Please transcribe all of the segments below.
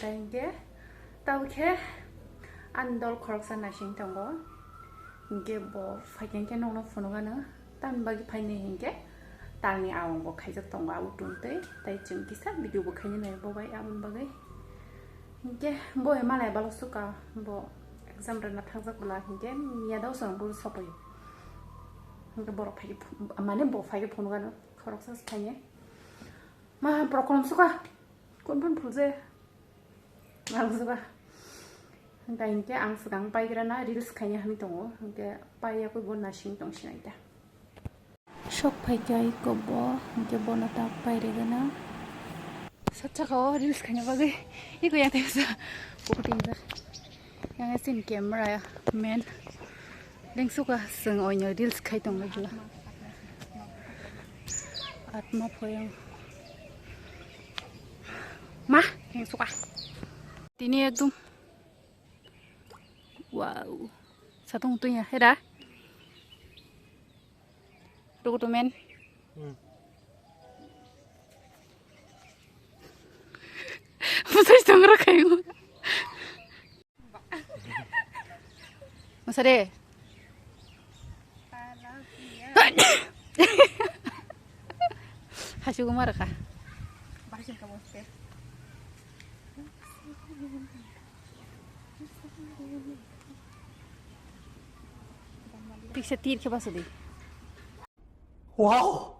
이게 따오케 안돌 거럭산 나신 거 이게 뭐 파견게 농노 푸노가나 딴 바기 파이네 이게 딸니 아웅 뭐 가졌던 거 아우뚱때 따이 지금 기사 비디오 뭐 가니네 뭐 바이 아문 바이 이게 뭐 에말에 발로수가 뭐 example 나 탕자불라 이게 미야다우선 볼 서버요 이게 뭐로 파기 아마네 뭐 파기 푸노가나 거럭산 스타네 마 브로콜럼 수가 꼰본 부제 말수가 그러니까 이게 앙스강 빠이그라나 릴스 카냐 하미 동어 이게 빠이야고 본 나싱 동시나이다 숍 파이가 이거 뭐 이게 뭐나다 빠이레가나 사차가 릴스 카냐 바게 이거 양 돼서 보고딩다 양에 신 카메라야 맨 랭수가 승 어이녀 릴스 카이 동어 줄라 아트마 포용 마 랭수가 ini ekdom wow satu utuhnya ya rogbo men musai tngna kayo musai hasil gumara ka bahasin kamu Bisa tir ke pasu deh. Wow.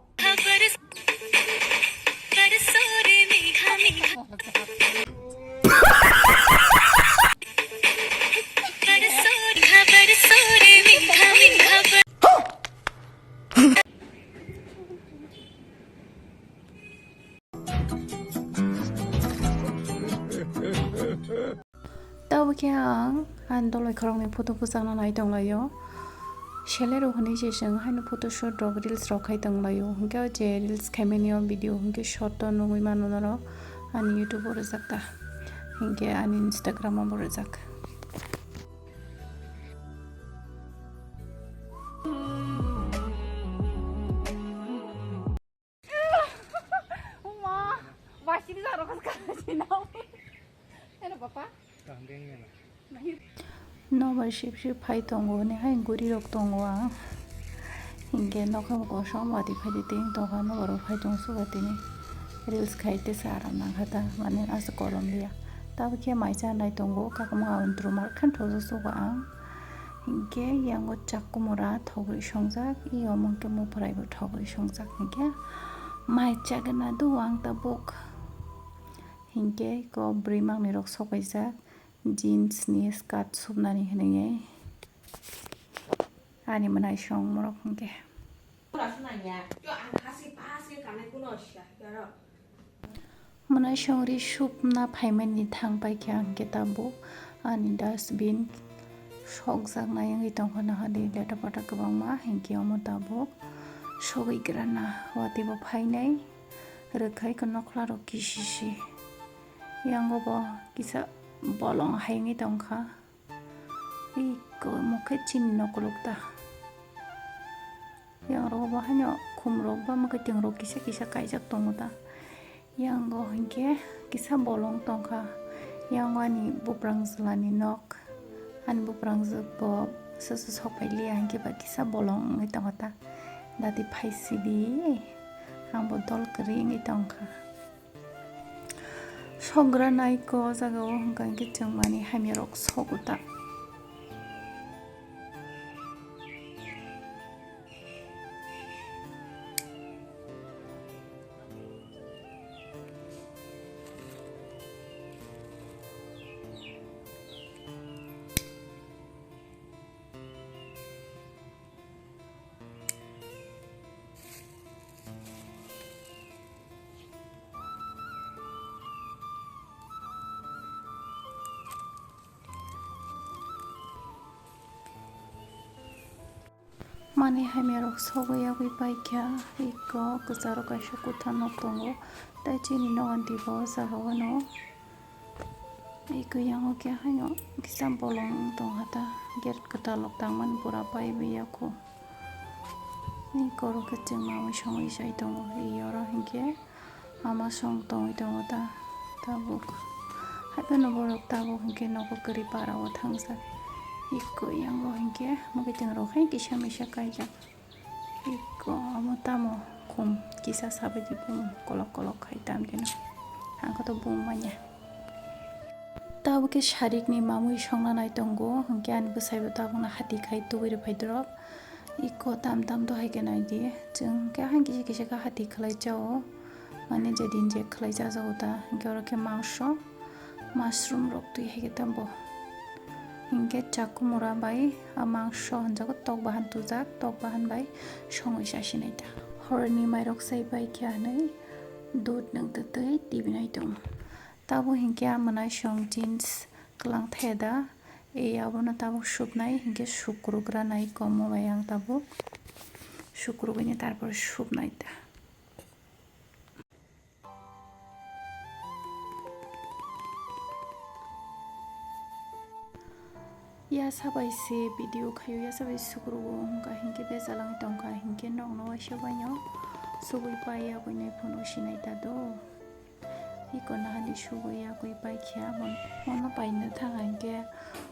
Tao kaya andoloi korong foto pusang na nai donglayo. Shelero hone jeseng haino photoshoot rog reels rok khai donglayo. Hingke je reels khaimani video hingke short to nungui manonaro ani YouTube ore jakta. Hingke ani Instagram ore jak. Oma, wasi bisa rok kasih nau. Hello papa. 너무 쉽쉽 파이 동고네 하인 구리록 동고와 인게 너가 고셔 마디 파디 띵 동가 너로 파이 동수가 되니 릴스 카이테 사람나 하다 마네 아스 콜롬비아 따브케 마이자 나이 동고 가가마 온트로말 칸 토조소가 인게 양고 작고모라 더글 성작 이 어먼게 모 프라이브 더글 성작 인게 마이자가나도 왕따복 인게 거 브리망 니록 소가이자 jeans ni skirt subnani henenge ani manai song morok hongke manai song ri subna phaimani thangpai kya hongke tabu ani dustbin sogjak nai tong khana hadi leta pata kabang ma hengke omo tabu sogoi grana watibo phainai rekhai ko nokla ro kisisi yango bo kisa bolong haingi tongkha iko mukhe chin nokolukta yang roba hanyo khumrok ba mukhe tingrok kisa kisa kaijak tongoda yang go hingke kisa bolong tongkha yang ani buprang zlani nok an buprang zbo susu sopaili hingke ba kisa bolong ngi tongota dati phaisi di ang bodol kri ngi tongkha sogra naiko jagao hingkang ke chengmani hamirok soguta mani hamirok soguyagui paikya iko kuzaro kaisa kutha nok tongo tai chini noganti bo jagao iko yango kya haino kisam bolong tonghata gate katalok tangman pura paibiyako iko ro kacheng ma songoi sai tongo iyora hingke ama song tongoi tongo ta tabuk 하여튼 borok tabo hingke nogo kari parao thangsa iko yango hingke mugiting rok hai kisa misa kaijak iko amo tamo kum kisa sabadi bum kolok kolok khai tam dino hangko to bum manya tabo ke sharik ni mamui songna nai tongo hingke an busai bo tabo na hati khai tubiri phaidrok iko tam tam to haike nai di jeng ke hang kisa kisa ka hati khlai jao mane jedin je khlai ja jao ta hingke oro ke mangso mushroom rok tui haike tambo hingke chakumura bai mangso hanjago tok bahan tujak tok bahan bai songoi sasinai ta horni mairok sai bai kyanai dud nang tutui tibinai dong tabo hingke amanai song jeans klang theda ei abono tabo supnai hingke sukrugra nai komo bai ang tabo sukrubini tarpor supnai ta ya sabai se video khayo ya sabai sukrugo hingka hingke bejalang tongka hingke nongno waisa baino subui pai abui nai phono sinai ta do iko nahani subui agui pai khia mono paino thanga hingke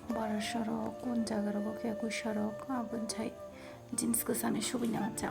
bara sorok kun jaga rogo ke agui sorok abun chai jeans kusane subui nama chao